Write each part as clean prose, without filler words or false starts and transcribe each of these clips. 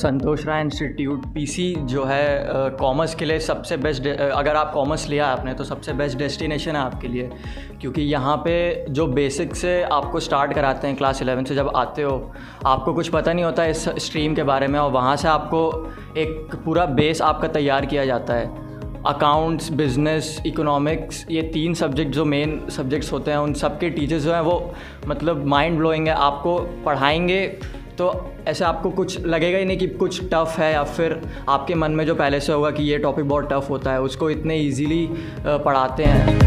संतोष Rai institute PC जो है commerce के लिए सबसे बेस्ट, अगर आप कॉमर्स लिया है आपने तो सबसे बेस्ट डेस्टिनेशन है आपके लिए, क्योंकि यहाँ पे जो बेसिक से आपको स्टार्ट कराते हैं क्लास 11 से। जब आते हो आपको कुछ पता नहीं होता इस स्ट्रीम के बारे में, और वहाँ से आपको एक पूरा बेस आपका तैयार किया जाता है। अकाउंट्स, बिज़नेस, इकोनॉमिक्स, ये 3 सब्जेक्ट जो मेन सब्जेक्ट्स होते हैं, उन सब के टीचर्स जो हैं वो मतलब माइंड ब्लोइंग है। आपको पढ़ाएंगे तो ऐसे आपको कुछ लगेगा ही नहीं कि कुछ टफ़ है, या फिर आपके मन में जो पहले से होगा कि ये टॉपिक बहुत टफ़ होता है, उसको इतने ईजीली पढ़ाते हैं।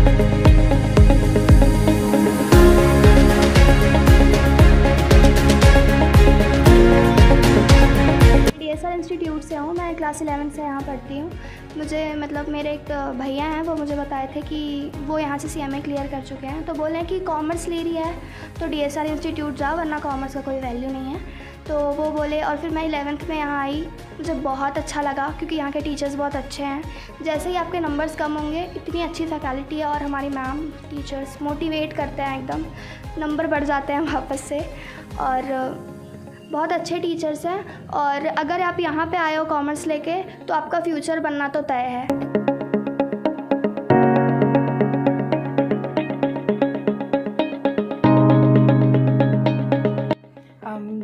DSR इंस्टीट्यूट से हूँ, मैं क्लास 11 से यहाँ पढ़ती हूँ। मुझे मतलब मेरे एक भैया हैं, वो मुझे बताए थे कि वो यहाँ से CMA क्लियर कर चुके हैं, तो बोले कि कॉमर्स ले रही है तो DSR इंस्टीट्यूट जाओ, वरना कॉमर्स का कोई वैल्यू नहीं है। तो वो बोले, और फिर मैं 11th में यहाँ आई। मुझे बहुत अच्छा लगा क्योंकि यहाँ के टीचर्स बहुत अच्छे हैं। जैसे ही आपके नंबर्स कम होंगे, इतनी अच्छी फैकल्टी है, और हमारी मैम टीचर्स मोटिवेट करते हैं, एकदम नंबर बढ़ जाते हैं वापस से, और बहुत अच्छे टीचर्स हैं। और अगर आप यहाँ पे आए हो कॉमर्स लेके, तो आपका फ्यूचर बनना तो तय है।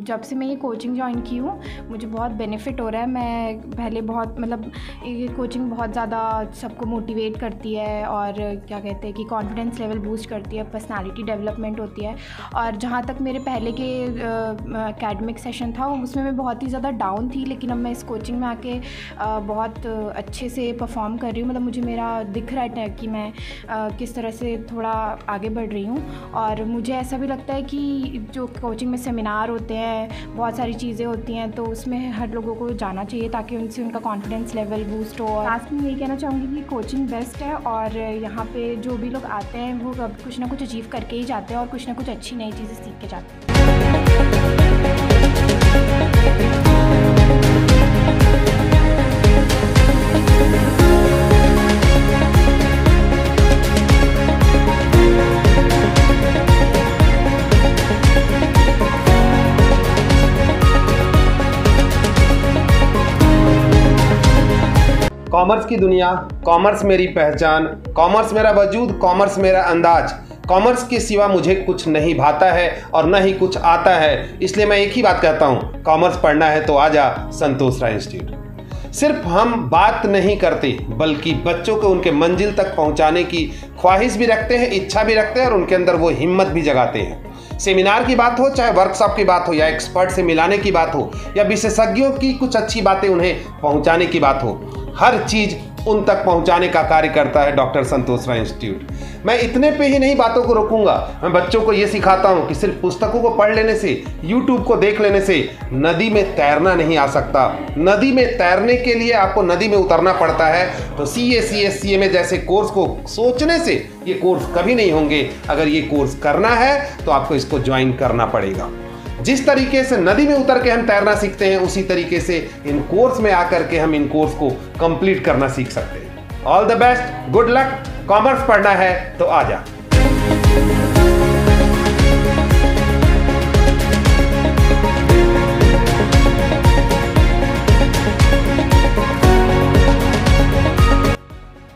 जब से मैं ये कोचिंग ज्वाइन की हूँ मुझे बहुत बेनिफिट हो रहा है। मैं पहले बहुत मतलब ये कोचिंग बहुत ज़्यादा सबको मोटिवेट करती है, और क्या कहते हैं कि कॉन्फिडेंस लेवल बूस्ट करती है, पर्सनालिटी डेवलपमेंट होती है। और जहाँ तक मेरे पहले के एकेडमिक सेशन था उसमें मैं बहुत ही ज़्यादा डाउन थी, लेकिन अब मैं इस कोचिंग में आके बहुत अच्छे से परफॉर्म कर रही हूँ। मतलब मुझे मेरा दिख रहा है कि मैं किस तरह से थोड़ा आगे बढ़ रही हूँ। और मुझे ऐसा भी लगता है कि जो कोचिंग में सेमिनार होते हैं, बहुत सारी चीज़ें होती हैं, तो उसमें हर लोगों को जाना चाहिए ताकि उनसे उनका कॉन्फिडेंस लेवल बूस्ट हो। और लास्ट में यही कहना चाहूँगी कि कोचिंग बेस्ट है, और यहाँ पे जो भी लोग आते हैं वो कुछ ना कुछ अचीव करके ही जाते हैं, और कुछ ना कुछ अच्छी नई चीज़ें सीख के जाते हैं। कॉमर्स की दुनिया, कॉमर्स मेरी पहचान, कॉमर्स मेरा वजूद, कॉमर्स मेरा अंदाज। कॉमर्स के सिवा मुझे कुछ नहीं भाता है और न ही कुछ आता है, इसलिए मैं एक ही बात कहता हूँ, कॉमर्स पढ़ना है तो आजा संतोष राय इंस्टीट्यूट। सिर्फ हम बात नहीं करते, बल्कि बच्चों को उनके मंजिल तक पहुँचाने की ख्वाहिश भी रखते हैं, इच्छा भी रखते हैं, और उनके अंदर वो हिम्मत भी जगाते हैं। सेमिनार की बात हो, चाहे वर्कशॉप की बात हो, या एक्सपर्ट से मिलाने की बात हो, या विशेषज्ञों की कुछ अच्छी बातें उन्हें पहुंचाने की बात हो, हर चीज उन तक पहुंचाने का कार्य करता है डॉक्टर संतोष राय इंस्टीट्यूट। मैं इतने पे ही नहीं बातों को रोकूंगा, मैं बच्चों को ये सिखाता हूं कि सिर्फ पुस्तकों को पढ़ लेने से, YouTube को देख लेने से नदी में तैरना नहीं आ सकता। नदी में तैरने के लिए आपको नदी में उतरना पड़ता है। तो CA, CS, CMA जैसे कोर्स को सोचने से ये कोर्स कभी नहीं होंगे। अगर ये कोर्स करना है तो आपको इसको ज्वाइन करना पड़ेगा। जिस तरीके से नदी में उतर के हम तैरना सीखते हैं, उसी तरीके से इन कोर्स में आकर के हम इन कोर्स को कंप्लीट करना सीख सकते हैं। All the best, good luck. Commerce पढ़ना है तो आजा।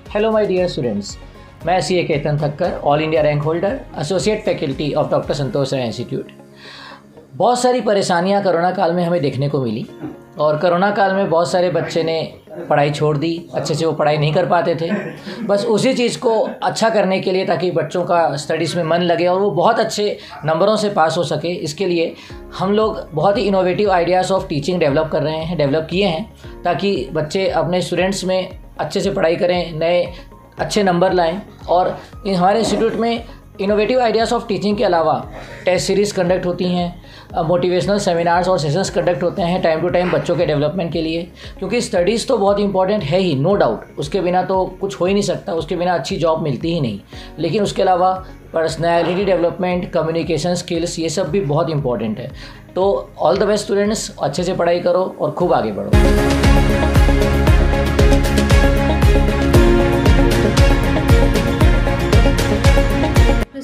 हेलो माय डियर स्टूडेंट्स, मैं CA Ketan Thakkar, all India rank holder, associate faculty of doctor Santosh Rai institute. बहुत सारी परेशानियां कोरोना काल में हमें देखने को मिली, और कोरोना काल में बहुत सारे बच्चे ने पढ़ाई छोड़ दी, अच्छे से वो पढ़ाई नहीं कर पाते थे। बस उसी चीज़ को अच्छा करने के लिए, ताकि बच्चों का स्टडीज़ में मन लगे और वो बहुत अच्छे नंबरों से पास हो सके, इसके लिए हम लोग बहुत ही innovative ideas of teaching develop किए हैं, ताकि बच्चे अपने स्टूडेंट्स में अच्छे से पढ़ाई करें, नए अच्छे नंबर लाएँ। और हमारे इंस्टीट्यूट में इनोवेटिव आइडियाज़ ऑफ टीचिंग के अलावा टेस्ट सीरीज़ कंडक्ट होती हैं, मोटिवेशनल सेमिनार्स और सेशंस कंडक्ट होते हैं टाइम टू टाइम बच्चों के डेवलपमेंट के लिए, क्योंकि स्टडीज़ तो बहुत इंपॉर्टेंट है ही, नो डाउट, उसके बिना तो कुछ हो ही नहीं सकता, उसके बिना अच्छी जॉब मिलती ही नहीं। लेकिन उसके अलावा पर्सनैलिटी डेवलपमेंट, कम्युनिकेशन स्किल्स, ये सब भी बहुत इंपॉर्टेंट है। तो ऑल द बेस्ट स्टूडेंट्स, अच्छे से पढ़ाई करो और खूब आगे बढ़ो।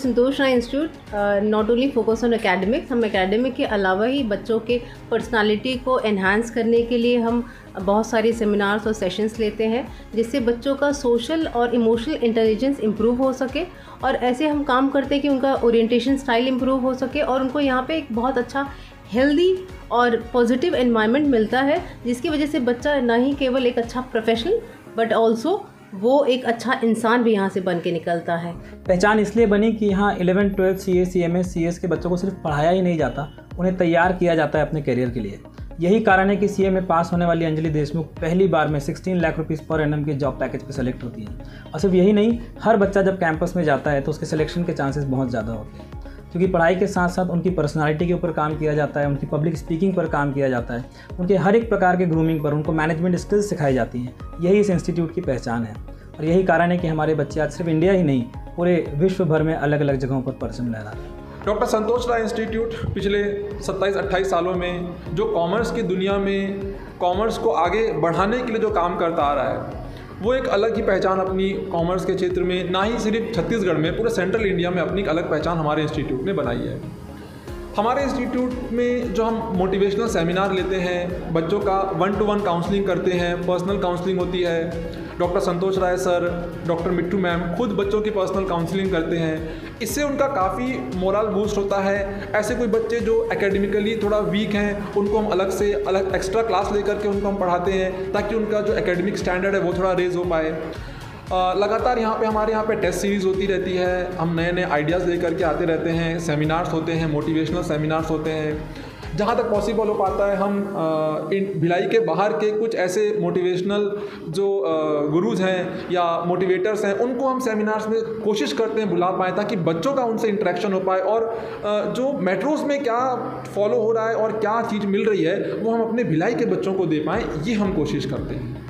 Santosh Rai institute not only focus on academics, हम एकेडमिक के अलावा ही बच्चों के पर्सनालिटी को एनहांस करने के लिए हम बहुत सारे सेमिनार्स और सेशंस लेते हैं, जिससे बच्चों का सोशल और इमोशनल इंटेलिजेंस इम्प्रूव हो सके। और ऐसे हम काम करते हैं कि उनका ओरिएंटेशन स्टाइल इम्प्रूव हो सके और उनको यहाँ पे एक बहुत अच्छा हेल्दी और पॉजिटिव एनवायरनमेंट मिलता है, जिसकी वजह से बच्चा ना ही केवल एक अच्छा प्रोफेशनल बट ऑल्सो वो एक अच्छा इंसान भी यहाँ से बन के निकलता है। पहचान इसलिए बनी कि यहाँ 11, 12 CA, CMA, CS के बच्चों को सिर्फ पढ़ाया ही नहीं जाता, उन्हें तैयार किया जाता है अपने करियर के लिए। यही कारण है कि CA में पास होने वाली अंजलि देशमुख पहली बार में 16 लाख रुपीज़ पर एनम के जॉब पैकेज पर सेलेक्ट होती है। और सिर्फ यही नहीं, हर बच्चा जब कैंपस में जाता है तो उसके सिलेक्शन के चांसेस बहुत ज़्यादा होते हैं, क्योंकि पढ़ाई के साथ साथ उनकी पर्सनालिटी के ऊपर काम किया जाता है, उनकी पब्लिक स्पीकिंग पर काम किया जाता है, उनके हर एक प्रकार के ग्रूमिंग पर उनको मैनेजमेंट स्किल्स सिखाई जाती हैं। यही इस इंस्टीट्यूट की पहचान है और यही कारण है कि हमारे बच्चे आज सिर्फ इंडिया ही नहीं, पूरे विश्व भर में अलग अलग जगहों पर परचम लहरा रहे हैं। डॉक्टर संतोष राय इंस्टीट्यूट पिछले 27-28 सालों में जो कॉमर्स की दुनिया में कॉमर्स को आगे बढ़ाने के लिए जो काम करता आ रहा है, वो एक अलग ही पहचान अपनी कॉमर्स के क्षेत्र में, ना ही सिर्फ छत्तीसगढ़ में, पूरे सेंट्रल इंडिया में अपनी एक अलग पहचान हमारे इंस्टीट्यूट ने बनाई है। हमारे इंस्टीट्यूट में जो हम मोटिवेशनल सेमिनार लेते हैं, बच्चों का 1-to-1 काउंसलिंग करते हैं, पर्सनल काउंसलिंग होती है। डॉक्टर संतोष राय सर, डॉक्टर मिट्टू मैम खुद बच्चों की पर्सनल काउंसलिंग करते हैं। इससे उनका काफ़ी मोरल बूस्ट होता है। ऐसे कोई बच्चे जो एकेडमिकली थोड़ा वीक हैं, उनको हम अलग से एक्स्ट्रा क्लास लेकर के उनको हम पढ़ाते हैं, ताकि उनका जो एकेडमिक स्टैंडर्ड है वो थोड़ा रेज हो पाए। लगातार हमारे यहाँ पे टेस्ट सीरीज़ होती रहती है, हम नए नए आइडियाज़ लेकर के आते रहते हैं, सेमिनार्स होते हैं, मोटिवेशनल सेमिनार्स होते हैं। जहाँ तक पॉसिबल हो पाता है हम भिलाई के बाहर के कुछ ऐसे मोटिवेशनल जो गुरुज हैं या मोटिवेटर्स हैं, उनको हम सेमिनार्स में कोशिश करते हैं बुला पाएँ, ताकि बच्चों का उनसे इंटरेक्शन हो पाए और जो मेट्रोज़ में क्या फॉलो हो रहा है और क्या चीज़ मिल रही है वो हम अपने भिलाई के बच्चों को दे पाएँ, ये हम कोशिश करते हैं।